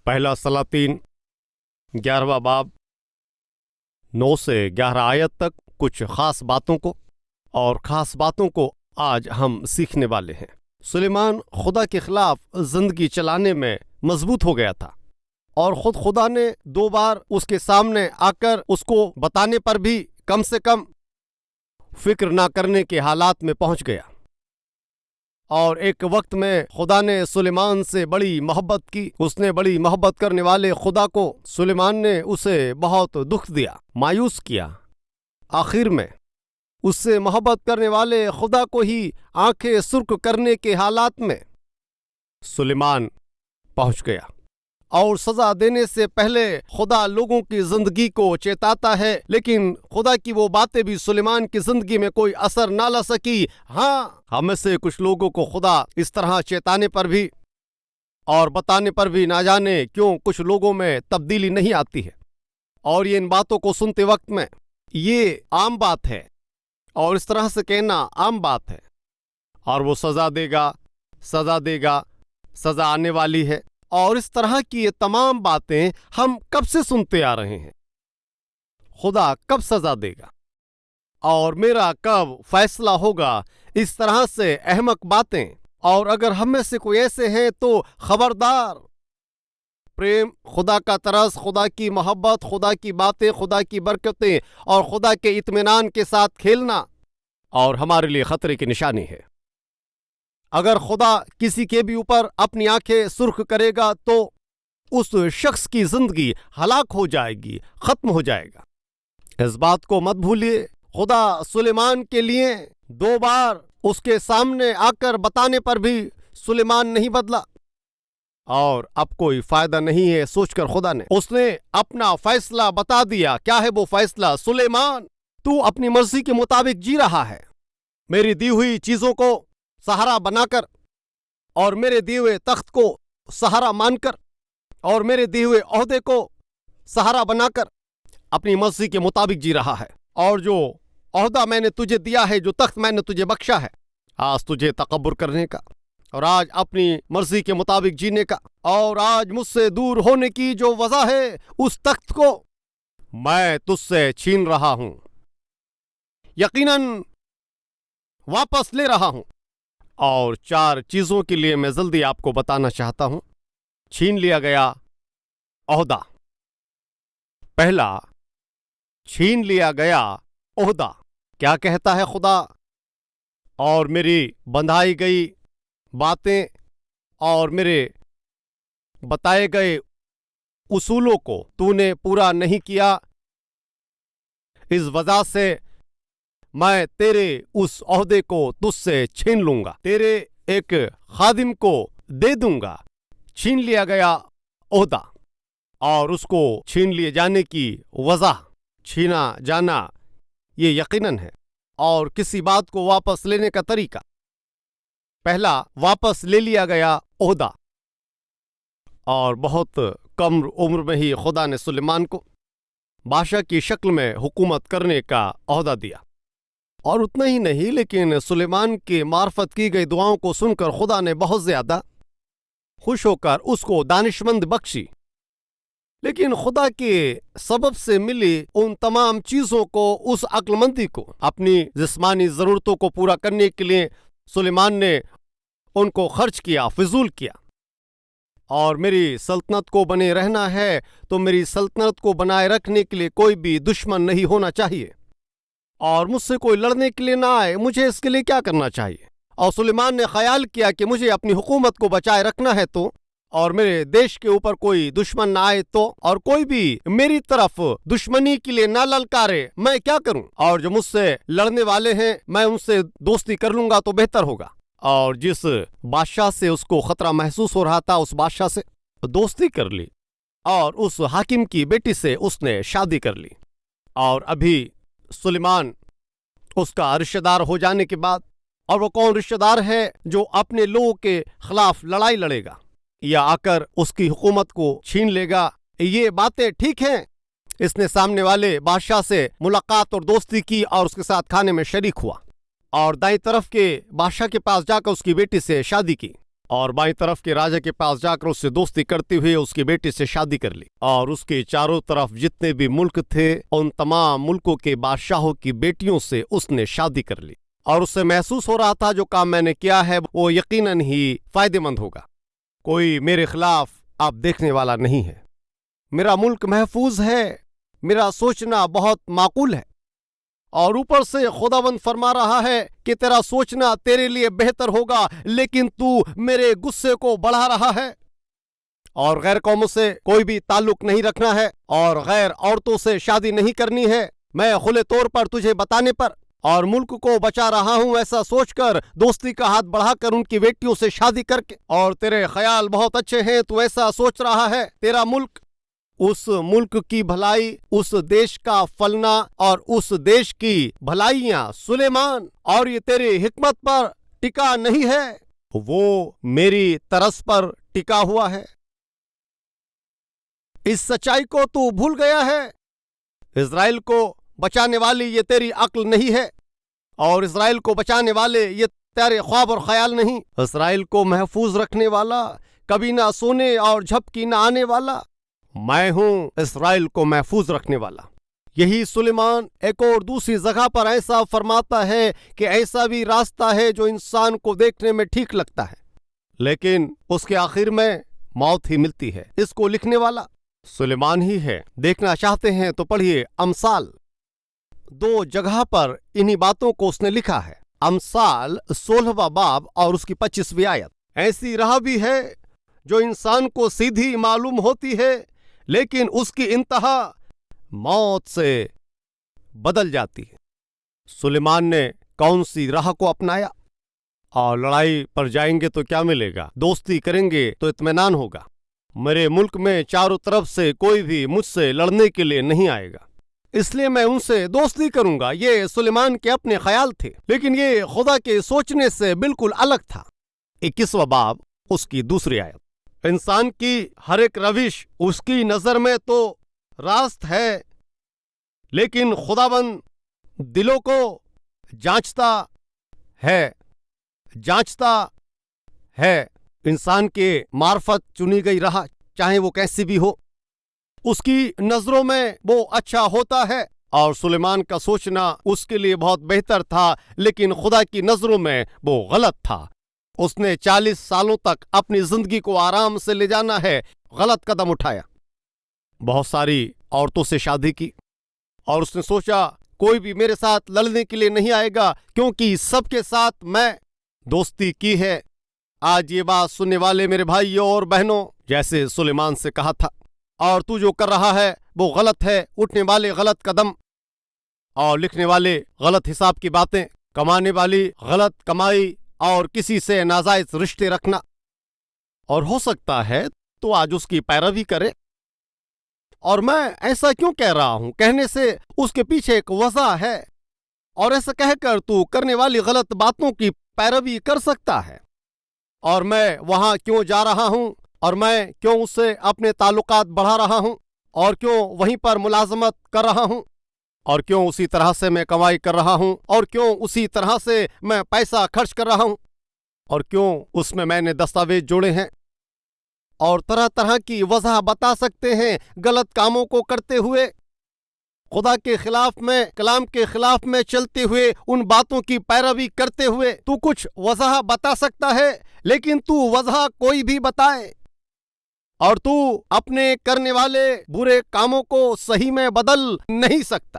پہلا سلاطین 11واں باب 9 سے 11 آیت تک کچھ خاص باتوں کو اور خاص باتوں کو آج ہم سیکھنے والے ہیں۔ سلیمان خدا کے خلاف زندگی چلانے میں مضبوط ہو گیا تھا اور خود خدا نے 2 بار اس کے سامنے آ کر اس کو بتانے پر بھی کم سے کم فکر نہ کرنے کے حالات میں پہنچ گیا، اور ایک وقت میں خدا نے سلیمان سے بڑی محبت کی۔ اس نے بڑی محبت کرنے والے خدا کو سلیمان نے اسے بہت دکھ دیا، مایوس کیا۔ آخر میں اس سے محبت کرنے والے خدا کو ہی آنکھیں سرخ کرنے کے حالات میں سلیمان پہنچ گیا، اور سزا دینے سے پہلے خدا لوگوں کی زندگی کو چیتاتا ہے، لیکن خدا کی وہ باتیں بھی سلیمان کی زندگی میں کوئی اثر نہ لا سکی۔ ہاں، ہم میں سے کچھ لوگوں کو خدا اس طرح چیتانے پر بھی اور بتانے پر بھی نہ جانے کیوں کچھ لوگوں میں تبدیلی نہیں آتی ہے، اور یہ ان باتوں کو سنتے وقت میں یہ عام بات ہے، اور اس طرح سے کہنا عام بات ہے، اور وہ سزا دے گا، سزا دے گا، سزا آنے والی ہے، اور اس طرح کی یہ تمام باتیں ہم کب سے سنتے آ رہے ہیں۔ خدا کب سزا دے گا اور میرا کب فیصلہ ہوگا، اس طرح سے احمق باتیں۔ اور اگر ہم میں سے کوئی ایسے ہیں تو خبردار، پریم، خدا کا ترس، خدا کی محبت، خدا کی باتیں، خدا کی برکتیں اور خدا کے اطمینان کے ساتھ کھیلنا اور ہمارے لیے خطرے کی نشانی ہے۔ اگر خدا کسی کے بھی اوپر اپنی آنکھیں سرخ کرے گا تو اس شخص کی زندگی ہلاک ہو جائے گی، ختم ہو جائے گا۔ اس بات کو مت بھولیے، خدا سلیمان کے لیے 2 بار اس کے سامنے آ کر بتانے پر بھی سلیمان نہیں بدلا، اور اب کوئی فائدہ نہیں ہے سوچ کر خدا نے اس نے اپنا فیصلہ بتا دیا۔ کیا ہے وہ فیصلہ؟ سلیمان، تو اپنی مرضی کے مطابق جی رہا ہے، میری دی ہوئی چیزوں کو سہارا بنا کر، اور میرے دیے ہوئے تخت کو سہارا مان کر، اور میرے دیے ہوئے عہدے کو سہارا بنا کر اپنی مرضی کے مطابق جی رہا ہے، اور جو عہدہ میں نے تجھے دیا ہے، جو تخت میں نے تجھے بخشا ہے، آج تجھے تکبر کرنے کا، اور آج اپنی مرضی کے مطابق جینے کا، اور آج مجھ سے دور ہونے کی جو وجہ ہے، اس تخت کو میں تجھ سے چھین رہا ہوں، یقیناً واپس لے رہا ہوں۔ اور 4 چیزوں کے لیے میں جلدی آپ کو بتانا چاہتا ہوں۔ چھین لیا گیا عہدہ، پہلا، چھین لیا گیا عہدہ۔ کیا کہتا ہے خدا؟ اور میری بندھائی گئی باتیں اور میرے بتائے گئے اصولوں کو تو نے پورا نہیں کیا، اس وجہ سے میں تیرے اس عہدے کو تجھ سے چھین لوں گا، تیرے ایک خادم کو دے دوں گا۔ چھین لیا گیا عہدہ، اور اس کو چھین لیے جانے کی وجہ، چھینا جانا یہ یقیناً ہے، اور کسی بات کو واپس لینے کا طریقہ۔ پہلا، واپس لے لیا گیا عہدہ، اور بہت کم عمر میں ہی خدا نے سلیمان کو بادشاہ کی شکل میں حکومت کرنے کا عہدہ دیا، اور اتنا ہی نہیں، لیکن سلیمان کی معرفت کی گئی دعاؤں کو سن کر خدا نے بہت زیادہ خوش ہو کر اس کو دانشمند بخشی۔ لیکن خدا کے سبب سے ملی ان تمام چیزوں کو، اس عقل مندی کو، اپنی جسمانی ضرورتوں کو پورا کرنے کے لیے سلیمان نے ان کو خرچ کیا، فضول کیا۔ اور میری سلطنت کو بنے رہنا ہے تو میری سلطنت کو بنائے رکھنے کے لیے کوئی بھی دشمن نہیں ہونا چاہیے، اور مجھ سے کوئی لڑنے کے لیے نہ آئے۔ مجھے اس کے لیے کیا کرنا چاہیے؟ اور سلیمان نے خیال کیا کہ مجھے اپنی حکومت کو بچائے رکھنا ہے تو، اور میرے دیش کے اوپر کوئی دشمن نہ آئے تو، اور کوئی بھی میری طرف دشمنی کے لیے نہ للکارے، میں کیا کروں؟ اور جو مجھ سے لڑنے والے ہیں میں ان سے دوستی کر لوں گا تو بہتر ہوگا۔ اور جس بادشاہ سے اس کو خطرہ محسوس ہو رہا تھا، اس بادشاہ سے دوستی کر لی، اور اس حاکم کی بیٹی سے اس نے شادی کر لی۔ اور ابھی سلیمان اس کا رشتہ دار ہو جانے کے بعد، اور وہ کون رشتہ دار ہے جو اپنے لوگوں کے خلاف لڑائی لڑے گا یا آ کر اس کی حکومت کو چھین لے گا؟ یہ باتیں ٹھیک ہیں۔ اس نے سامنے والے بادشاہ سے ملاقات اور دوستی کی اور اس کے ساتھ کھانے میں شریک ہوا، اور دائیں طرف کے بادشاہ کے پاس جا کر اس کی بیٹی سے شادی کی، اور بائیں طرف کے راجا کے پاس جا کر اس سے دوستی کرتے ہوئے اس کی بیٹی سے شادی کر لی، اور اس کے چاروں طرف جتنے بھی ملک تھے ان تمام ملکوں کے بادشاہوں کی بیٹیوں سے اس نے شادی کر لی، اور اس سے محسوس ہو رہا تھا جو کام میں نے کیا ہے وہ یقیناً ہی فائدہ مند ہوگا، کوئی میرے خلاف اب دیکھنے والا نہیں ہے، میرا ملک محفوظ ہے، میرا سوچنا بہت معقول ہے، اور اوپر سے خداوند فرما رہا ہے کہ تیرا سوچنا تیرے لیے بہتر ہوگا، لیکن تو میرے غصے کو بڑھا رہا ہے، اور غیر قوموں سے کوئی بھی تعلق نہیں رکھنا ہے، اور غیر عورتوں سے شادی نہیں کرنی ہے، میں کھلے طور پر تجھے بتانے پر اور ملک کو بچا رہا ہوں ایسا سوچ کر، دوستی کا ہاتھ بڑھا کر ان کی بیٹیوں سے شادی کر کے، اور تیرے خیال بہت اچھے ہیں، تو ایسا سوچ رہا ہے تیرا ملک، اس ملک کی بھلائی، اس دیش کا پھلنا اور اس دیش کی بھلائیاں سلیمان، اور یہ تیری حکمت پر ٹکا نہیں ہے، وہ میری ترس پر ٹکا ہوا ہے، اس سچائی کو تو بھول گیا ہے، اسرائیل کو بچانے والی یہ تیری عقل نہیں ہے، اور اسرائیل کو بچانے والے یہ تیرے خواب اور خیال نہیں، اسرائیل کو محفوظ رکھنے والا، کبھی نہ سونے اور جھپکی نہ آنے والا، میں ہوں اسرائیل کو محفوظ رکھنے والا۔ یہی سلیمان ایک اور دوسری جگہ پر ایسا فرماتا ہے کہ ایسا بھی راستہ ہے جو انسان کو دیکھنے میں ٹھیک لگتا ہے، لیکن اس کے آخر میں موت ہی ملتی ہے۔ اس کو لکھنے والا سلیمان ہی ہے۔ دیکھنا چاہتے ہیں تو پڑھیے امثال 2 جگہ پر انہی باتوں کو اس نے لکھا ہے۔ امثال 16واں باب اور اس کی 25ویں آیت۔ ایسی راہ بھی ہے جو انسان کو سیدھی معلوم ہوتی ہے، لیکن اس کی انتہا موت سے بدل جاتی ہے۔ سلیمان نے کون سی راہ کو اپنایا؟ اور لڑائی پر جائیں گے تو کیا ملے گا؟ دوستی کریں گے تو اطمینان ہوگا۔ میرے ملک میں چاروں طرف سے کوئی بھی مجھ سے لڑنے کے لیے نہیں آئے گا، اس لیے میں ان سے دوستی کروں گا۔ یہ سلیمان کے اپنے خیال تھے، لیکن یہ خدا کے سوچنے سے بالکل الگ تھا۔ 21واں باب اس کی 2 آیت۔ انسان کی ہر ایک روش اس کی نظر میں تو راست ہے، لیکن خداوند دلوں کو جانچتا ہے۔ انسان کے معرفت چنی گئی راہ چاہے وہ کیسی بھی ہو، اس کی نظروں میں وہ اچھا ہوتا ہے، اور سلیمان کا سوچنا اس کے لیے بہت بہتر تھا، لیکن خدا کی نظروں میں وہ غلط تھا۔ اس نے 40 سالوں تک اپنی زندگی کو آرام سے لے جانا ہے، غلط قدم اٹھایا، بہت ساری عورتوں سے شادی کی، اور اس نے سوچا کوئی بھی میرے ساتھ لڑنے کے لیے نہیں آئے گا، کیونکہ سب کے ساتھ میں دوستی کی ہے۔ آج یہ بات سننے والے میرے بھائیوں اور بہنوں، جیسے سلیمان سے کہا تھا، اور تو جو کر رہا ہے وہ غلط ہے، اٹھنے والے غلط قدم اور لکھنے والے غلط حساب کی باتیں، کمانے والی غلط کمائی اور کسی سے ناجائز رشتے رکھنا، اور ہو سکتا ہے تو آج اس کی پیروی کرے۔ اور میں ایسا کیوں کہہ رہا ہوں؟ کہنے سے اس کے پیچھے ایک وجہ ہے، اور ایسا کہہ کر تو کرنے والی غلط باتوں کی پیروی کر سکتا ہے۔ اور میں وہاں کیوں جا رہا ہوں، اور میں کیوں اس سے اپنے تعلقات بڑھا رہا ہوں، اور کیوں وہیں پر ملازمت کر رہا ہوں، اور کیوں اسی طرح سے میں کمائی کر رہا ہوں، اور کیوں اسی طرح سے میں پیسہ خرچ کر رہا ہوں، اور کیوں اس میں نے دستاویز جوڑے ہیں، اور طرح طرح کی وجہ بتا سکتے ہیں۔ غلط کاموں کو کرتے ہوئے، خدا کے خلاف میں، کلام کے خلاف میں چلتے ہوئے، ان باتوں کی پیروی کرتے ہوئے تو کچھ وجہ بتا سکتا ہے، لیکن تو وجہ کوئی بھی بتائے اور تو اپنے کرنے والے برے کاموں کو صحیح میں بدل نہیں سکتا۔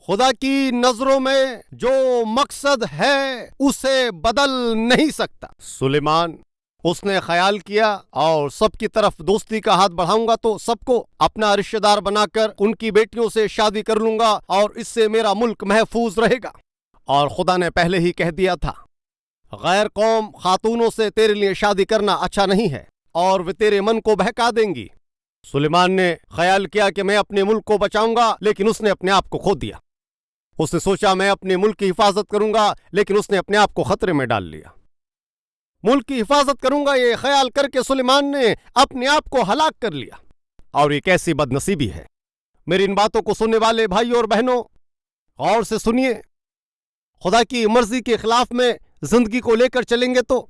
خدا کی نظروں میں جو مقصد ہے اسے بدل نہیں سکتا۔ سلیمان اس نے خیال کیا، اور سب کی طرف دوستی کا ہاتھ بڑھاؤں گا تو سب کو اپنا رشتہ دار بنا کر ان کی بیٹیوں سے شادی کر لوں گا، اور اس سے میرا ملک محفوظ رہے گا۔ اور خدا نے پہلے ہی کہہ دیا تھا، غیر قوم خاتونوں سے تیرے لیے شادی کرنا اچھا نہیں ہے، اور وہ تیرے من کو بہکا دیں گی۔ سلیمان نے خیال کیا کہ میں اپنے ملک کو بچاؤں گا، لیکن اس نے اپنے آپ کو کھو دیا۔ اس نے سوچا میں اپنے ملک کی حفاظت کروں گا، لیکن اس نے اپنے آپ کو خطرے میں ڈال لیا۔ ملک کی حفاظت کروں گا یہ خیال کر کے سلیمان نے اپنے آپ کو ہلاک کر لیا، اور یہ کیسی بد نصیبی ہے۔ میری ان باتوں کو سننے والے بھائیوں اور بہنوں، غور سے سنیے۔ خدا کی مرضی کے خلاف میں زندگی کو لے کر چلیں گے تو،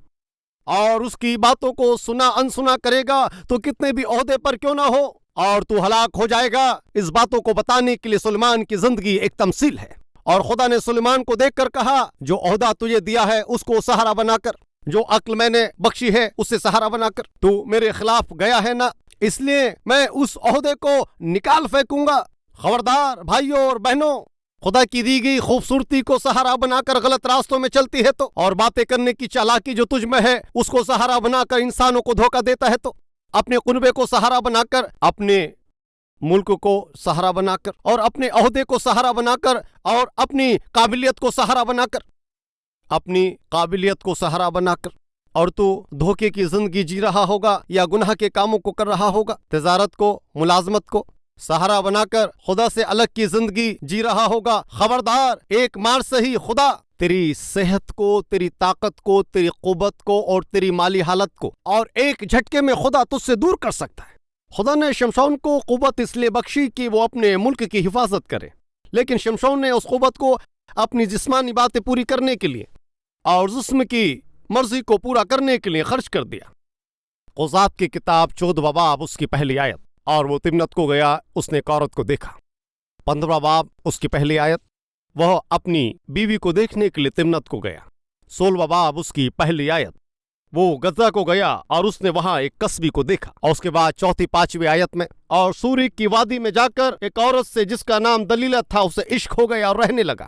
اور اس کی باتوں کو سنا انسنا کرے گا تو کتنے بھی عہدے پر کیوں نہ ہو، اور تو ہلاک ہو جائے گا۔ اس باتوں کو بتانے کے لیے سلیمان کی زندگی ایک تمثیل ہے۔ اور خدا نے سلیمان کو دیکھ کر کہا، جو عہدہ تجھے دیا ہے اس کو سہارا بنا کر، جو عقل میں نے بخشی ہے اسے سہارا بنا کر، تو میرے خلاف گیا ہے نا، اس لیے میں اس عہدے کو نکال پھینکوں گا۔ خبردار بھائیوں اور بہنوں، خدا کی دی گئی خوبصورتی کو سہارا بنا کر غلط راستوں میں چلتی ہے تو، اور باتیں کرنے کی چالاکی جو تجھ میں ہے اس کو سہارا بنا کر انسانوں کو دھوکہ دیتا ہے تو، اپنے قنبے کو سہارا بنا کر، اپنے ملک کو سہارا بنا کر، اور اپنے عہدے کو سہارا بنا کر، اور اپنی قابلیت کو سہارا بنا کر، اپنی قابلیت کو سہارا بنا کر، اور تو دھوکے کی زندگی جی رہا ہوگا یا گناہ کے کاموں کو کر رہا ہوگا، تجارت کو، ملازمت کو سہارا بنا کر خدا سے الگ کی زندگی جی رہا ہوگا۔ خبردار، ایک مار سے ہی خدا تیری صحت کو، تیری طاقت کو، تیری قوت کو اور تیری مالی حالت کو، اور ایک جھٹکے میں خدا تجھ سے دور کر سکتا ہے۔ خدا نے شمشون کو قوت اس لیے بخشی کہ وہ اپنے ملک کی حفاظت کرے، لیکن شمشون نے اس قوت کو اپنی جسمانی باتیں پوری کرنے کے لیے اور جسم کی مرضی کو پورا کرنے کے لیے خرچ کر دیا۔ قضات کی کتاب 14واں باب اس کی پہلی آیت۔ اور وہ تمنت کو گیا، اس نے ایک عورت کو دیکھا۔ 15واں باب اس کی پہلی آیت، وہ اپنی بیوی کو دیکھنے کے لیے تمنت کو گیا۔ 16واں باب اس کی پہلی آیت، وہ غزہ کو گیا اور اس نے وہاں ایک کسبی کو دیکھا۔ اور اس کے بعد 4 5ویں آیت میں، اور سوری کی وادی میں جا کر ایک عورت سے جس کا نام دلیلہ تھا اسے عشق ہو گیا اور رہنے لگا۔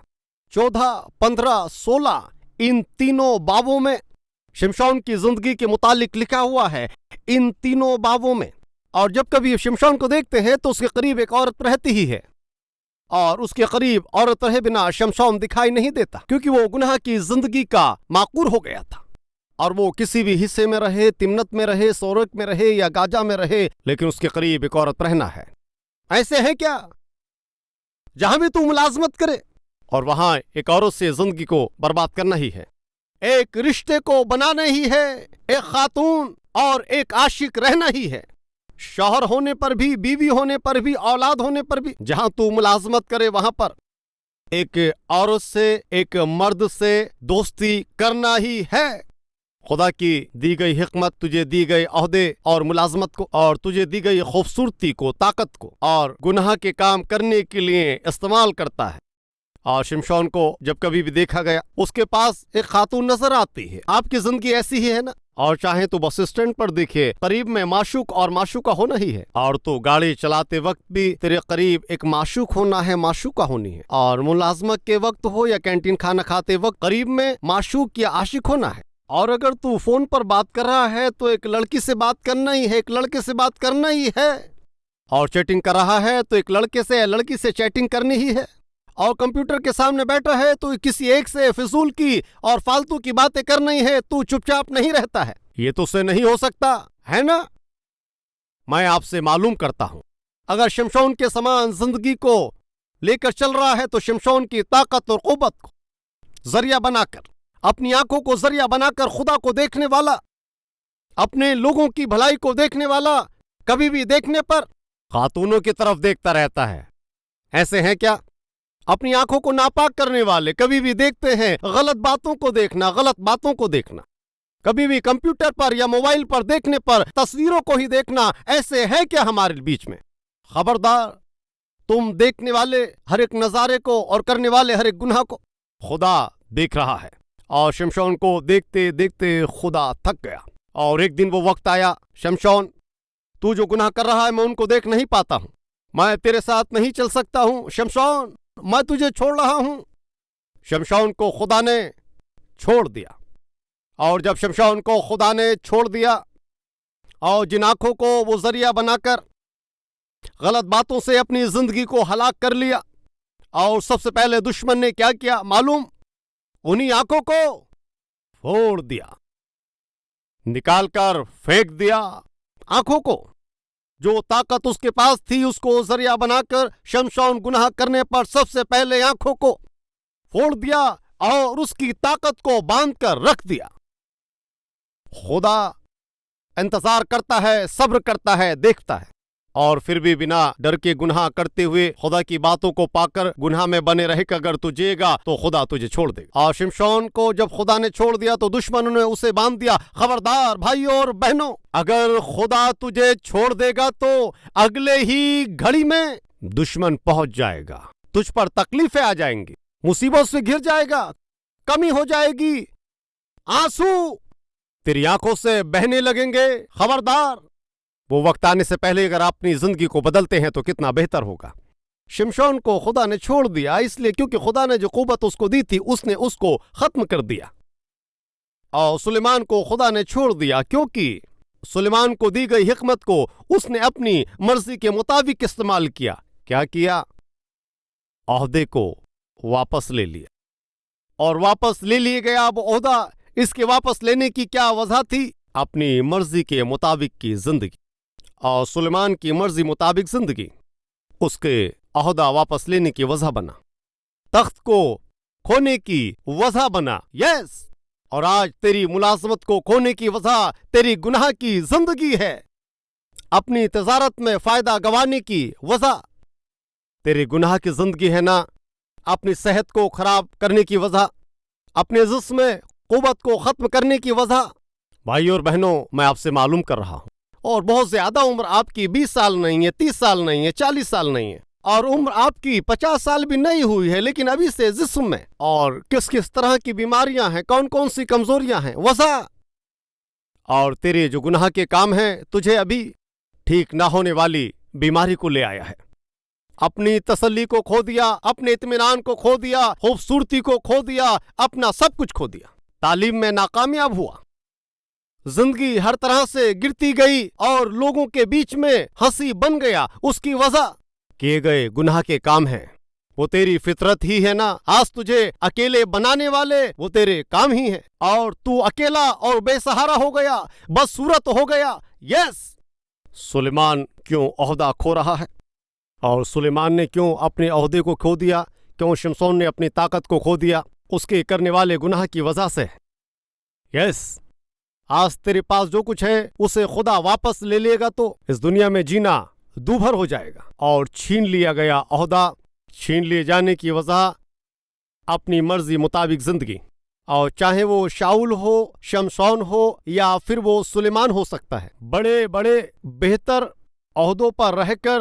14 15 16 ان تینوں بابوں میں شمشون کی زندگی کے متعلق لکھا ہوا ہے، ان تینوں بابوں میں۔ اور جب کبھی شمشون کو دیکھتے ہیں تو اس کے قریب ایک عورت رہتی ہی ہے، اور اس کے قریب عورت رہے بنا شمشون دکھائی نہیں دیتا، کیونکہ وہ گناہ کی زندگی کا معقور ہو گیا تھا، اور وہ کسی بھی حصے میں رہے، تمنت میں رہے، سورک میں رہے یا گاجا میں رہے، لیکن اس کے قریب ایک عورت رہنا ہے۔ ایسے ہے کیا جہاں بھی تو ملازمت کرے اور وہاں ایک عورت سے زندگی کو برباد کرنا ہی ہے، ایک رشتے کو بنانا ہی ہے، ایک خاتون اور ایک عاشق رہنا ہی ہے، شوہر ہونے پر بھی، بیوی ہونے پر بھی، اولاد ہونے پر بھی، جہاں تو ملازمت کرے وہاں پر ایک عورت سے، ایک مرد سے دوستی کرنا ہی ہے۔ خدا کی دی گئی حکمت تجھے دی گئے عہدے اور ملازمت کو، اور تجھے دی گئی خوبصورتی کو، طاقت کو، اور گناہ کے کام کرنے کے لیے استعمال کرتا ہے۔ اور شمشون کو جب کبھی بھی دیکھا گیا، اس کے پاس ایک خاتون نظر آتی ہے۔ آپ کی زندگی ایسی ہی ہے نا؟ اور چاہے تو بس اسٹینڈ پر دیکھے، قریب میں معشوق اور معشوقہ ہونا ہی ہے، اور تو گاڑی چلاتے وقت بھی تیرے قریب ایک معشوق ہونا ہے، معشوقہ ہونی ہے، اور ملازمت کے وقت ہو یا کینٹین کھانا کھاتے وقت قریب میں معشوق یا عاشق ہونا ہے۔ اور اگر تو فون پر بات کر رہا ہے تو ایک لڑکی سے بات کرنا ہی ہے، ایک لڑکے سے بات کرنا ہی ہے، اور چیٹنگ کر رہا ہے تو ایک لڑکے سے یا لڑکی سے چیٹنگ کرنی ہی ہے، اور کمپیوٹر کے سامنے بیٹھا ہے تو کسی ایک سے فضول کی اور فالتو کی باتیں کرنی ہے، تو چپ چاپ نہیں رہتا ہے۔ یہ تو سے نہیں ہو سکتا ہے نا؟ میں آپ سے معلوم کرتا ہوں، اگر شمشون کے سامان زندگی کو لے کر چل رہا ہے تو شمشون کی طاقت اور قوت کو ذریعہ بنا کر، اپنی آنکھوں کو ذریعہ بنا کر خدا کو دیکھنے والا، اپنے لوگوں کی بھلائی کو دیکھنے والا، کبھی بھی دیکھنے پر خاتونوں کی طرف دیکھتا رہتا ہے۔ ایسے ہیں کیا؟ اپنی آنکھوں کو ناپاک کرنے والے کبھی بھی دیکھتے ہیں غلط باتوں کو دیکھنا، غلط باتوں کو دیکھنا، کبھی بھی کمپیوٹر پر یا موبائل پر دیکھنے پر تصویروں کو ہی دیکھنا۔ ایسے ہے کیا ہمارے بیچ میں؟ خبردار، تم دیکھنے والے ہر ایک نظارے کو اور کرنے والے ہر ایک گناہ کو خدا دیکھ رہا ہے۔ اور شمشون کو دیکھتے دیکھتے خدا تھک گیا، اور ایک دن وہ وقت آیا، شمشون تو جو گناہ کر رہا ہے میں ان کو دیکھ نہیں پاتا ہوں، میں تیرے ساتھ نہیں چل سکتا ہوں، شمشون میں تجھے چھوڑ رہا ہوں۔ شمشون کو خدا نے چھوڑ دیا، اور جب شمشون کو خدا نے چھوڑ دیا اور جن آنکھوں کو وہ ذریعہ بنا کر غلط باتوں سے اپنی زندگی کو ہلاک کر لیا، اور سب سے پہلے دشمن نے کیا کیا معلوم؟ انہی آنکھوں کو پھوڑ دیا، نکال کر پھینک دیا۔ آنکھوں کو، جو طاقت اس کے پاس تھی اس کو ذریعہ بنا کر شمشون گناہ کرنے پر سب سے پہلے آنکھوں کو پھوڑ دیا اور اس کی طاقت کو باندھ کر رکھ دیا۔ خدا انتظار کرتا ہے، صبر کرتا ہے، دیکھتا ہے، اور پھر بھی بنا ڈر کے گناہ کرتے ہوئے خدا کی باتوں کو پا کر گناہ میں بنے رہے کہ اگر تو جیے گا تو خدا تجھے چھوڑ دے گا۔ اور شمشون کو جب خدا نے چھوڑ دیا تو دشمنوں نے اسے باندھ دیا۔ خبردار بھائیوں اور بہنوں، اگر خدا تجھے چھوڑ دے گا تو اگلے ہی گھڑی میں دشمن پہنچ جائے گا، تجھ پر تکلیفیں آ جائیں گی، مصیبت سے گھر جائے گا، کمی ہو جائے گی، آنسو تیری آنکھوں سے بہنے لگیں گے۔ خبردار، وہ وقت آنے سے پہلے اگر آپ اپنی زندگی کو بدلتے ہیں تو کتنا بہتر ہوگا۔ شمشون کو خدا نے چھوڑ دیا اس لیے کیونکہ خدا نے جو قوت اس کو دی تھی اس نے اس کو ختم کر دیا، اور سلیمان کو خدا نے چھوڑ دیا کیونکہ سلیمان کو دی گئی حکمت کو اس نے اپنی مرضی کے مطابق استعمال کیا۔ کیا کیا؟ عہدے کو واپس لے لیا، اور واپس لے لیے گیا اب عہدہ۔ اس کے واپس لینے کی کیا وجہ تھی؟ اپنی مرضی کے مطابق کی زندگی، اور سلیمان کی مرضی مطابق زندگی اس کے عہدہ واپس لینے کی وجہ بنا، تخت کو کھونے کی وجہ بنا۔ یس، اور آج تیری ملازمت کو کھونے کی وجہ تیری گناہ کی زندگی ہے، اپنی تجارت میں فائدہ گنوانے کی وجہ تیری گناہ کی زندگی ہے نا، اپنی صحت کو خراب کرنے کی وجہ، اپنے جسم میں قوت کو ختم کرنے کی وجہ۔ بھائیو اور بہنوں، میں آپ سے معلوم کر رہا ہوں، اور بہت زیادہ عمر آپ کی 20 سال نہیں ہے، 30 سال نہیں ہے، 40 سال نہیں ہے، اور عمر آپ کی 50 سال بھی نہیں ہوئی ہے، لیکن ابھی سے جسم میں اور کس کس طرح کی بیماریاں ہیں، کون کون سی کمزوریاں ہیں، وجہ اور تیرے جو گناہ کے کام ہیں تجھے ابھی ٹھیک نہ ہونے والی بیماری کو لے آیا ہے۔ اپنی تسلی کو کھو دیا، اپنے اطمینان کو کھو دیا، خوبصورتی کو کھو دیا، اپنا سب کچھ کھو دیا، تعلیم میں ناکامیاب ہوا، زندگی ہر طرح سے گرتی گئی اور لوگوں کے بیچ میں ہنسی بن گیا۔ اس کی وجہ کیے گئے گناہ کے کام ہیں، وہ تیری فطرت ہی ہے نا۔ آج تجھے اکیلے بنانے والے وہ تیرے کام ہی ہیں، اور تو اکیلا اور بے سہارا ہو گیا، بس صورت ہو گیا۔ یس، سلیمان کیوں عہدہ کھو رہا ہے، اور سلیمان نے کیوں اپنے عہدے کو کھو دیا؟ کیوں شمشون نے اپنی طاقت کو کھو دیا؟ اس کے کرنے والے گناہ کی وجہ سے۔ یس، آج تیرے پاس جو کچھ ہے اسے خدا واپس لے لے گا تو اس دنیا میں جینا دوبھر ہو جائے گا، اور چھین لیا گیا عہدہ، چھین لیے جانے کی وجہ اپنی مرضی مطابق زندگی، اور چاہے وہ شاؤل ہو، شمشون ہو، یا پھر وہ سلیمان ہو سکتا ہے، بڑے بڑے بہتر عہدوں پر رہ کر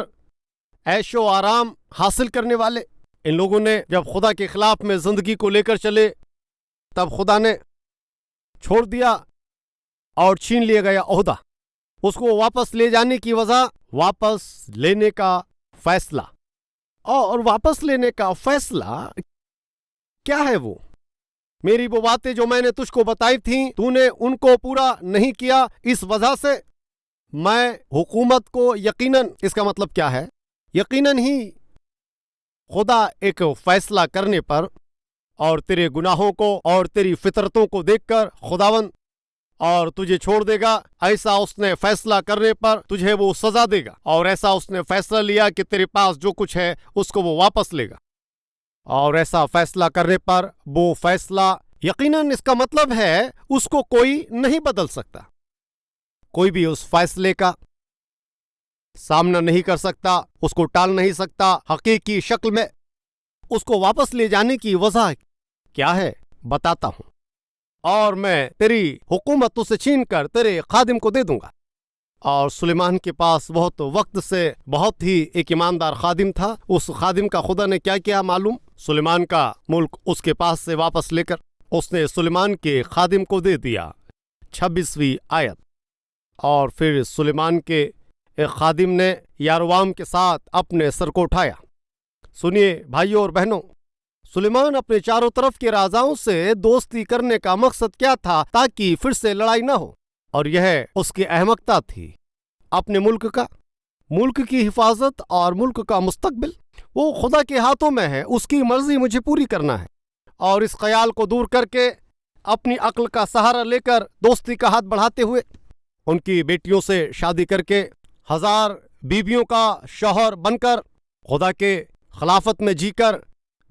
عیش و آرام حاصل کرنے والے ان لوگوں نے جب خدا کے خلاف میں زندگی کو لے کر چلے تب خدا نے چھوڑ دیا اور چھین لیا گیا عہدہ۔ اس کو واپس لے جانے کی وجہ واپس لینے کا فیصلہ، اور واپس لینے کا فیصلہ کیا ہے؟ وہ میری وہ باتیں جو میں نے تجھ کو بتائی تھیں تو نے ان کو پورا نہیں کیا، اس وجہ سے میں حکومت کو یقیناً، اس کا مطلب کیا ہے؟ یقیناً ہی خدا ایک فیصلہ کرنے پر اور تیرے گناہوں کو اور تیری فطرتوں کو دیکھ کر خداوند اور تجھے چھوڑ دے گا۔ ایسا اس نے فیصلہ کرنے پر تجھے وہ سزا دے گا، اور ایسا اس نے فیصلہ لیا کہ تیرے پاس جو کچھ ہے اس کو وہ واپس لے گا، اور ایسا فیصلہ کرنے پر وہ فیصلہ یقیناً، اس کا مطلب ہے اس کو کوئی نہیں بدل سکتا، کوئی بھی اس فیصلے کا سامنا نہیں کر سکتا، اس کو ٹال نہیں سکتا۔ حقیقی شکل میں اس کو واپس لے جانے کی وجہ کیا ہے بتاتا ہوں، اور میں تیری حکومت اسے چھین کر تیرے خادم کو دے دوں گا۔ اور سلیمان کے پاس بہت وقت سے بہت ہی ایک ایماندار خادم تھا۔ اس خادم کا خدا نے کیا کیا معلوم؟ سلیمان کا ملک اس کے پاس سے واپس لے کر اس نے سلیمان کے خادم کو دے دیا۔ 26ویں آیت۔ اور پھر سلیمان کے ایک خادم نے یاروام کے ساتھ اپنے سر کو اٹھایا۔ سنیے بھائیوں اور بہنوں، سلیمان اپنے چاروں طرف کے راجاؤں سے دوستی کرنے کا مقصد کیا تھا؟ تاکہ پھر سے لڑائی نہ ہو، اور یہ اس کی احمقتا تھی۔ اپنے ملک کی حفاظت اور ملک کا مستقبل وہ خدا کے ہاتھوں میں ہے، اس کی مرضی مجھے پوری کرنا ہے، اور اس خیال کو دور کر کے اپنی عقل کا سہارا لے کر دوستی کا ہاتھ بڑھاتے ہوئے ان کی بیٹیوں سے شادی کر کے 1000 بیویوں کا شوہر بن کر خدا کے خلافت میں جی کر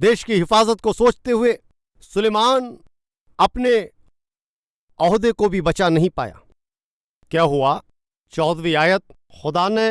دیش کی حفاظت کو سوچتے ہوئے سلیمان اپنے عہدے کو بھی بچا نہیں پایا۔ کیا ہوا؟ 14ویں آیت۔ خدا نے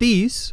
30,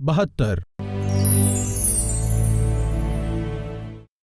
72।